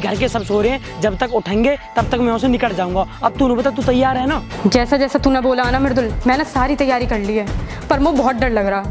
घर के सब सो रहे हैं, जब तक उठेंगे तब तक मैं उसे निकल जाऊंगा। अब तू बता, तू तैयार है ना? जैसा जैसा तूने बोला ना मृदुल, मैंने सारी तैयारी कर ली है, पर मुझे बहुत डर लग रहा,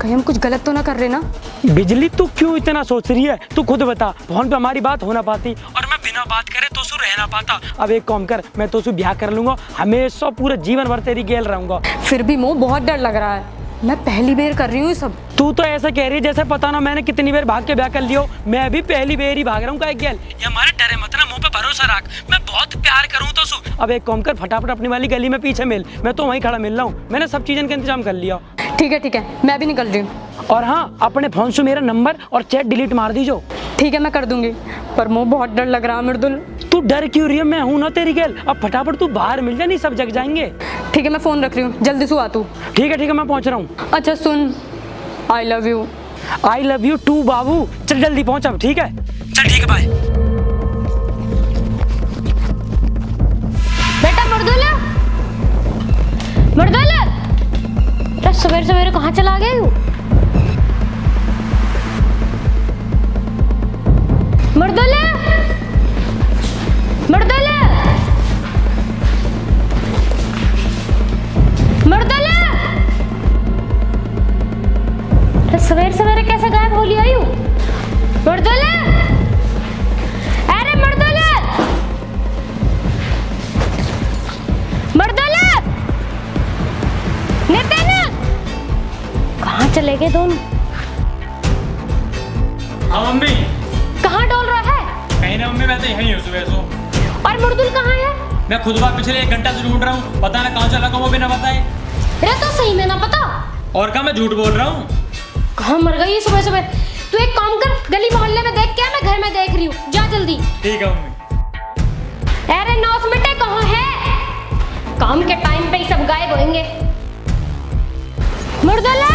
कहीं हम कुछ गलत तो ना कर रहे ना। बिजली तू क्यों इतना सोच रही है? तू खुद बता, फोन पे हमारी बात हो ना पाती और मैं बिना बात करे तो सु रह ना पाता। अब एक काम कर, मैं तो ब्याह कर लूंगा, हमेशा पूरे जीवन भर तेरी गेल रहूंगा। फिर भी मुझे बहुत डर लग रहा है, मैं पहली बार कर रही हूँ सब। तू तो ऐसा कह रही है जैसे पता ना मैंने कितनी बार भाग के ब्याह कर लियो। मैं भी पहली बार ही भाग रहा हूँ का गेल। ये हमारे डरे मत ना, मुंह पे भरोसा रख, मैं बहुत प्यार करूँ तो सु। अब एक काम कर, फटाफट अपनी वाली गली में पीछे मिल, मैं तो वहीं खड़ा मिल रहा हूँ, मैंने सब चीज़ों का इंतजाम कर लिया। ठीक है, मैं भी निकल रही हूँ। और हाँ, अपने फोन से मेरा नंबर और चैट डिलीट मार दीजो। ठीक है, मैं कर दूंगी, पर मुझे बहुत डर लग रहा है मृदुल। तू डर क्यों रही है? मैं हूं ना तेरी गेल। अब फटाफट तू बाहर मिल जा, नहीं सब जग जाएंगे। ठीक है, मैं फोन रख रही हूँ, जल्दी से आ तू। ठीक है मैं पहुंच रहा हूँ। अच्छा सुन, I love you. I love you too बाबू। चल जल्दी पहुंच अब, ठीक है? चल ठीक है, बाय। बेटा मर्दुल, सवेरे सवेरे कहाँ चला गए हो? मर्दुल, सवेरे सवेरे कैसे गायब हो लिया यू? मर्दुल, अरे मर्दुल, नितिन, कहाँ चले गए दोनों? हाँ मम्मी। कहाँ डोल रहा है? कहीं ना मम्मी, मैं तो यहीं हूँ सुबह से। और मर्दुल कहाँ है? मैं खुद बात पिछले 1 घंटा से ढूंढ रहा हूँ, पता ना कहाँ चला गया, वो भी ना बताए। अरे तो सही में ना पता। और क्या, मैं झूठ बोल रहा हूँ? कहाँ मर गई सुबह सुबह? तू एक काम कर, गली मोहल्ले में देख क्या, मैं घर में देख रही हूँ, जा जल्दी। ठीक है मम्मी। अरे 9 मिनट कहाँ है? काम के टाइम पे ही सब गायब होंगे। मुर्दला,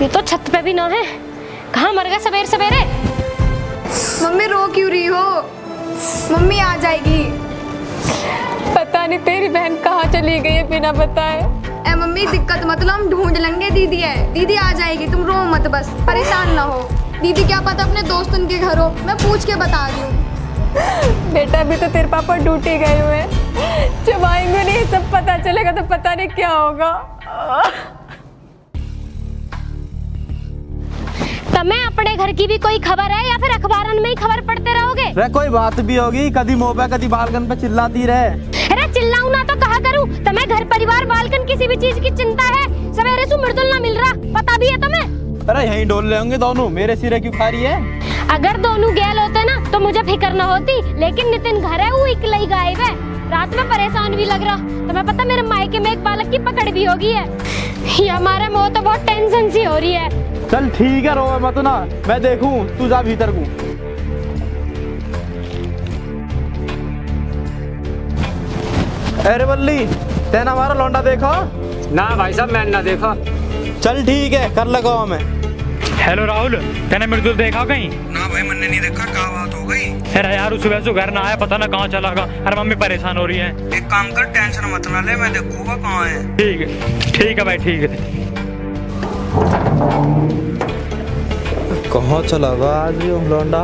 ये तो छत पे भी ना है, कहाँ मर गए सवेरे सवेरे? मम्मी रो क्यों रही हो? मम्मी आ जाएगी। पता नहीं तेरी बहन कहाँ चली गई है बिना बताए। ए मम्मी दिक्कत मत लो, हम ढूंढ लेंगे, दीदी है, दीदी आ जाएगी, तुम रो मत, बस परेशान ना हो। दीदी क्या पता अपने दोस्त उनके घर हो, मैं पूछ के बता रही हूँ। बेटा अभी तो तेरे पापा ड्यूटी गए हुए हैं, जब आएंगे नहीं सब पता चलेगा तो पता नहीं क्या होगा। तुम्हें अपने घर की भी कोई खबर है या फिर अखबारन में ही खबर पढ़ते रहोगे? रे कोई बात भी होगी, कदी मोबा कदी बालकन पे चिल्लाती रहे। अरे चिल्लाऊं ना तो कहा करूं, तुम्हें घर परिवार बालकन किसी भी चीज की चिंता है? सवेरे से मृदुल ना मिल रहा, पता भी है तुम्हें? अरे यहीं डोल ले होंगे दोनों, मेरे सिरे क्यों खा रही है? अगर दोनों गैल होते ना तो मुझे फिक्र न होती, लेकिन नितिन घर है, वो इकला ही गायब है, रात में परेशान भी लग रहा। तुम्हें पता मेरे मायके में एक बालक की पकड़ भी होगी है। ये हमारे मुँह तो बहुत टेंशन सी हो रही है। चल ठीक है, रो मत ना, मैं देखूं, तू जा भीतर को। अरे बल्ली, तेना हमारा लौंडा देखा? ना भाई साहब, मैंने ना देखा। चल ठीक है, कर लगा मैं। हेलो राहुल, तेने मृदुल देखा कहीं? ना भाई मैंने नहीं देखा, क्या बात हो गई? अरे यार सुबह से घर ना आया, पता ना कहाँ चला गया। अरे मम्मी परेशान हो रही है। एक काम कर, टेंशन मत ना ले, मैं देखूंगा कहाँ है। ठीक है भाई, ठीक है। कहाँ चला गया आज ये लौंडा?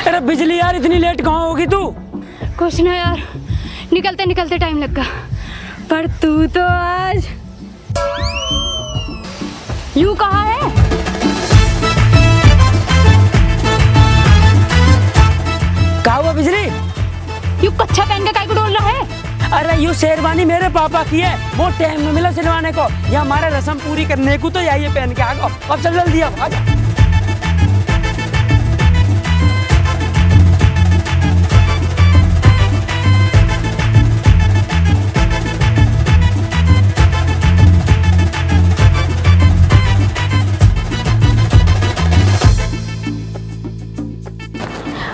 अरे बिजली यार, इतनी लेट कहाँ होगी तू? कुछ ना यार, निकलते निकलते टाइम लग गया, पर तू तो आज यूं कहाँ है? कहाँ हुआ बिजली? यूं कच्छा पहन के काहे को डोल रहा है? अरे यू शेरवानी मेरे पापा की है, वो टाइम में मिला सिलवाने को, या हमारे रस्म पूरी करने को तो यही पहन के आ गो। अब चल जल्दी, अब आजा।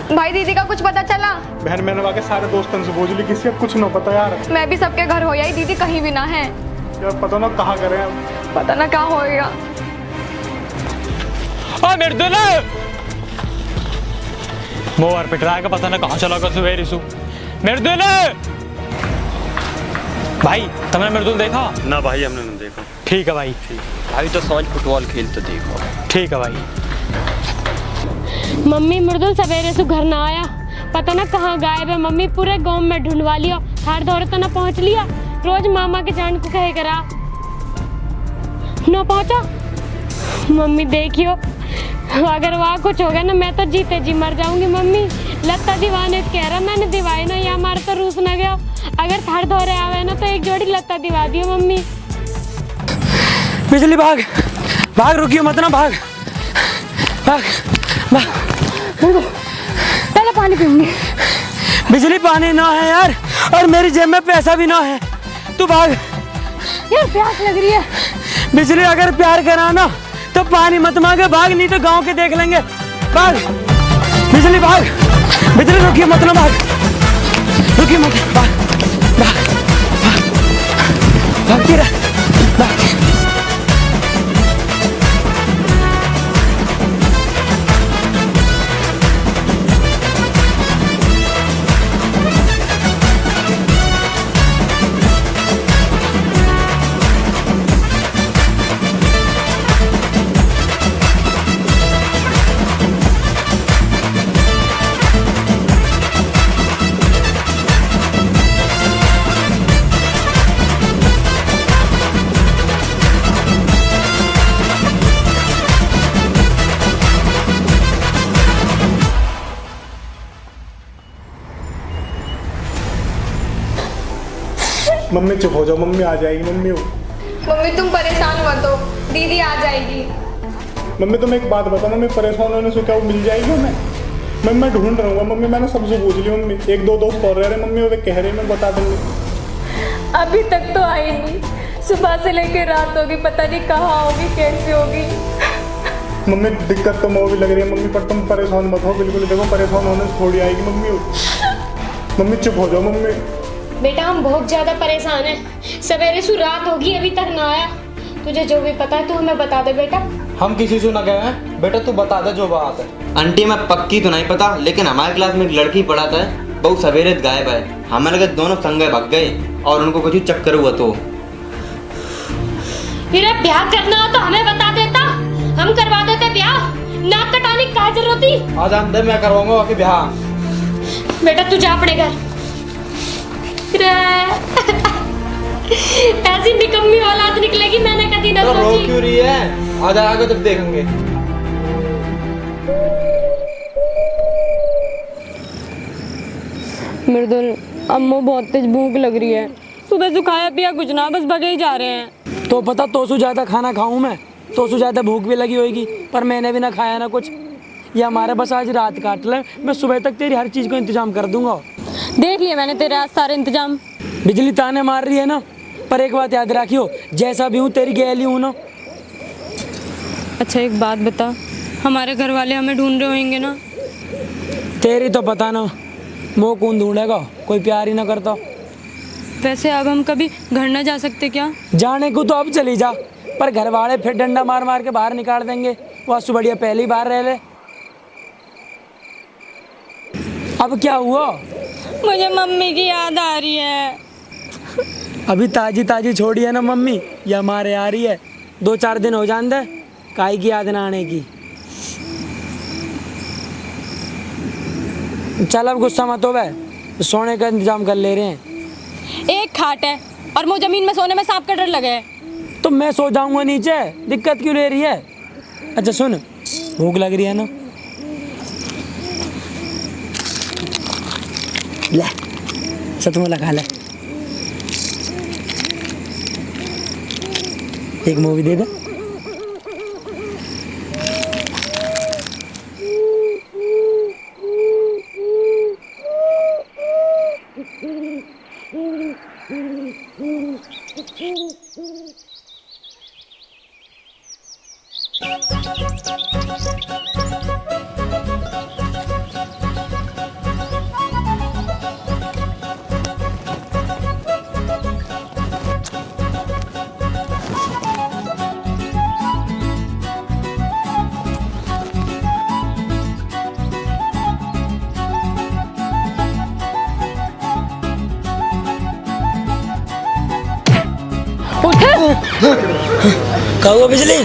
भाई दीदी का कुछ पता चला? बहन मैंने वाके सारे दोस्तों से बोझ ली, किसी का कुछ ना पता यार। मैं भी सबके घर हो आई, दीदी कहीं भी ना है। यार पता ना कहाँ करें हम। पता ना कहाँ होएगा। मृदुल मोबाइल पिट रहा है, पता ना कहाँ चला गया सवेरे सु। मृदुल भाई तुमने मृदुल देखा? ना भाई हमने नहीं देखा। ठीक है भाई। भाई तो सांझ फुटबॉल खेलते देखो। ठीक है भाई। मम्मी मृदुल सवेरे से घर ना आया, पता ना कहाँ गायब है। मम्मी पूरे गांव में ढूंढवा लिया, हर दौरे तो ना पहुंच लिया। रोज मामा के जान को कहे करा ना पहुंचा। मम्मी देखियो, अगर वहाँ कुछ हो गया ना मैं तो जीते जी मर जाऊंगी। मम्मी लत्ता दीवाने कह रहा, मैंने दिवाई ना, या हमारे तो रूस ना गया। अगर थर्ड दौरे आवे ना तो एक जोड़ी लत्ता दिवा दियो मम्मी। बिजली भाग भाग, रुकियो मत ना, भाग भाग भाग। पहले पानी पीऊंगी। बिजली पानी ना है यार, और मेरी जेब में पैसा भी ना है। तू भाग यार, प्यास लग रही है। बिजली अगर प्यार कराना तो पानी मत मांगे, भाग, नहीं तो गांव के देख लेंगे। भाग बिजली भाग, बिजली रुकिए मत ना, भाग, रुकिए मत, भाग भाग भाग, भागती रह, भाग। मम्मी चुप हो जाओ, मम्मी आ जाएगी। मम्मी मम्मी तुम परेशान मत हो, दीदी आ जाएगी। मम्मी तुम एक बात बताओ, मम्मी परेशान होने से क्या वो मिल जाएगी हमें? मैं ढूंढ रहा हूँ मम्मी, मैंने सबसे पूछ लिया मम्मी। एक दो दोस्त और रह रहे मम्मी, वे कह रहे मैं बता दूंगी। अभी तक तो आई नहीं, सुबह से लेकर रात होगी, पता नहीं कहाँ होगी, कैसे होगी। मम्मी दिक्कत तो मुझे भी लग रही है मम्मी, पर तुम परेशान मत हो बिल्कुल। देखो परेशान होने से थोड़ी आएगी मम्मी। मम्मी चुप हो जाओ मम्मी। बेटा हम बहुत ज्यादा परेशान हैं, सवेरे से रात होगी अभी तक ना आया। तुझे जो भी पता है तू हमें बता दे बेटा। हम किसी से ना गए हैं बेटा, तू बता दे जो बात है। आंटी मैं पक्की तो नहीं पता, लेकिन हमारे क्लास में एक लड़की पढ़ाता है, बहुत सवेरे गायब है। हमें लगे दोनों संगे भाग गए और उनको कुछ चक्कर हुआ। तो फिर ब्याह करना हो तो हमें बता देता, हम करवा देते ब्याह। नाक कटाने की क्या जरूरत थी? आज हम दे मैं करवाऊंगा बाकी ब्याह। बेटा तू जा अपने घर। ऐसी निकम्मी औलाद निकलेगी मैंने कभी ना तो रो सोची। क्यों रही है? आज आगे तब देखेंगे। मृदुल, अम्मू बहुत तेज भूख लग रही है। सुबह से खाया पिया कुछ ना, बस भगे ही जा रहे हैं। तो पता तो से ज्यादा खाना खाऊं मैं, तो से ज्यादा भूख भी लगी होगी, पर मैंने भी ना खाया ना कुछ। ये हमारे बस आज रात काट ले, मैं सुबह तक तेरी हर चीज को इंतजाम कर दूंगा। देख लिया मैंने तेरे आज सारे इंतजाम। बिजली ताने मार रही है ना, पर एक बात याद रखियो, जैसा भी हूँ तेरी गैली हूँ ना। अच्छा एक बात बता, हमारे घर वाले हमें ढूंढ रहे होंगे ना? तेरी तो पता ना, मोह कौन ढूंढेगा, कोई प्यार ही ना करता। वैसे अब हम कभी घर ना जा सकते क्या? जाने को तो अब चली जा, पर घर वाले फिर डंडा मार मार के बाहर निकाल देंगे। वास्तु बढ़िया पहली बार रह ले। अब क्या हुआ? मुझे मम्मी की याद आ रही है। अभी ताजी ताजी छोड़ी है ना मम्मी, ये हमारे आ रही है। 2-4 दिन हो जान दे, काई की याद ना आने की। चल अब गुस्सा मत हो बे, सोने का इंतजाम कर ले रहे हैं। एक खाट है और मुझे जमीन में सोने में सांप का डर लगे है। तो मैं सो जाऊंगा नीचे, दिक्कत क्यों ले रही है? अच्छा सुन, भूख लग रही है ना, ले सतमोला खा ले, एक मूवी दे दे। कहो बिजली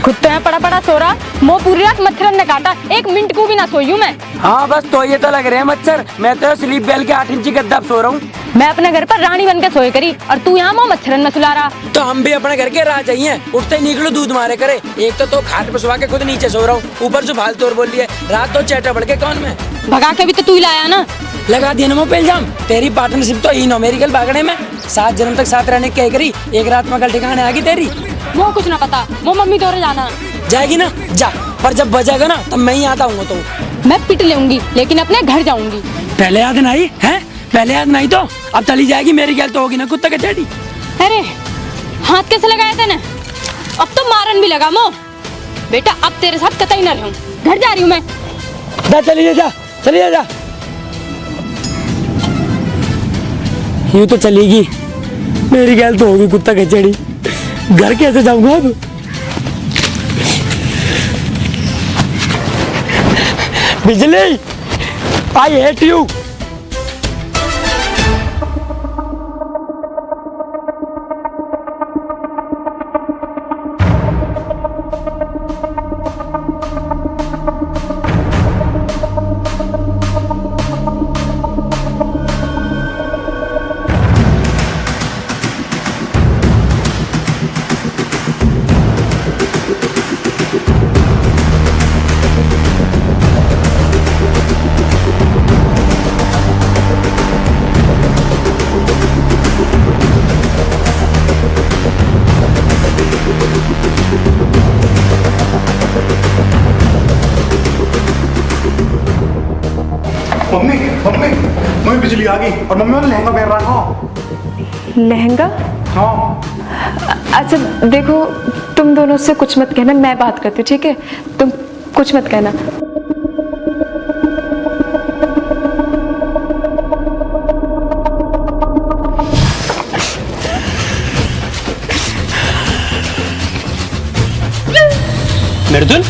कुत्ते में पड़ा पड़ा सो रहा, मुँह पूरी रात मच्छरन ने काटा, 1 मिनट को भी ना सोई हूँ मैं। हाँ बस तो ये तो लग रहे हैं मच्छर, मैं तो स्लीप बेल के 8 इंची गद्दा पे सो रहा हूँ। मैं अपने घर पर रानी बन के सोए करी और तू यहाँ मुँह मच्छरन में सुला रहा। तो हम भी अपने घर के राह चाहिए, उठते ही निकलो दूध मारे करे। एक तो खाट पे सुबह के खुद नीचे सो रहा हूँ, ऊपर से फालतू और बोल रही है, रात तो चैटा बढ़ के कौन में भगा के भी तो तू ही लाया ना। लगा दिया ना मुँह पे इल्जाम, तेरी पार्टनरशिप तो ही मेडिकल भागने में 7 जन्म तक साथ रहने क्या करी, एक रात में कल ठिकाने आ गई तेरी। वो कुछ ना पता, वो मम्मी तोरे जाना जाएगी ना जा, पर जब बजेगा ना तब मैं ही आता हूँ। तो मैं पिट लूंगी लेकिन अपने घर जाऊंगी। पहले याद नहीं है, पहले याद नहीं तो अब चली जाएगी, मेरी गल तो होगी ना कुत्ता के चेटी। अरे हाथ कैसे लगाया तूने? अब तो मारन भी लगा मो। बेटा अब तेरे साथ कतई न रहूं, घर जा रही हूँ मैं। जा चलिए जा, चलिए जा। यूँ तो चलेगी, मेरी गल तो होगी कुत्ता के चेटी। घर कैसे जाऊंगा अब? बिजली, I hate you. Mummy mummy mummy बिजली आ गई और मम्मी मैंने लहंगा पहन रहा था। लहंगा? हाँ। अच्छा देखो, तुम दोनों से कुछ मत कहना, मैं बात करती हूँ, ठीक है? तुम कुछ मत कहना। मृदुल,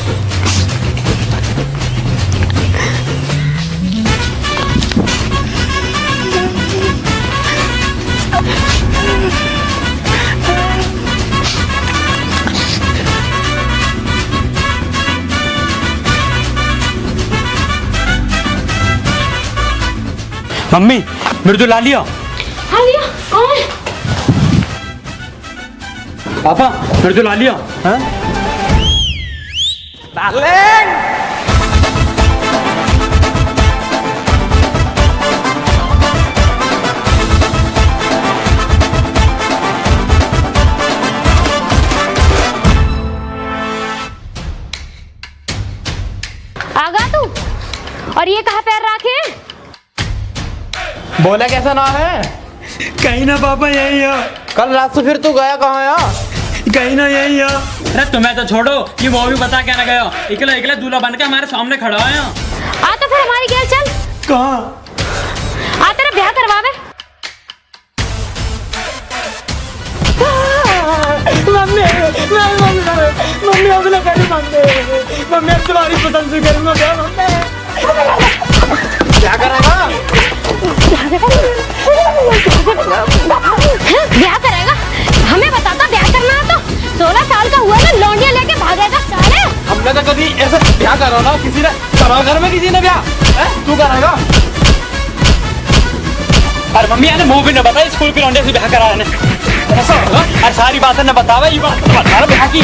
मम्मी मृदुल ला लिया। हाँ लिया, कौन? पापा मृदुल ला लिया। हाँ? आगा तू, और ये कहाँ पैर रखे हैं? बोला कैसा ना है? कहीं ना पापा यही है। कल रात से फिर तू गया कहाँ है? कहीं ना यही है। अरे तुम्हें तो छोड़ो, ये वो भी बता क्या ना गया, इकला इकला दूल्हा बन के हमारे सामने खड़ा है। आ तो फिर हमारी गेल चल। कहाँ? आ तेरा ब्याह करवावे। मम्मी मम्मी अगला कैसे मम्मी अब तुम्हारी पसंद से करूँगा क्या? क्या करेगा? ब्याह करेगा? हमें बताता ब्याह करना है तो 16 साल का हुआ ना, लौंडिया लेके भागेगा साले। हमने तो कभी ऐसा ब्याह करा ना, किसी ने करा घर में, किसी ने ब्याह? तू करेगा? अरे मम्मी याने मुंह भी न बताई, स्कूल के लौंडे से ब्याह करा रहे। ऐसा होगा? अरे सारी बातें न बतावा, ये बात तो बता रहा ब्याह की।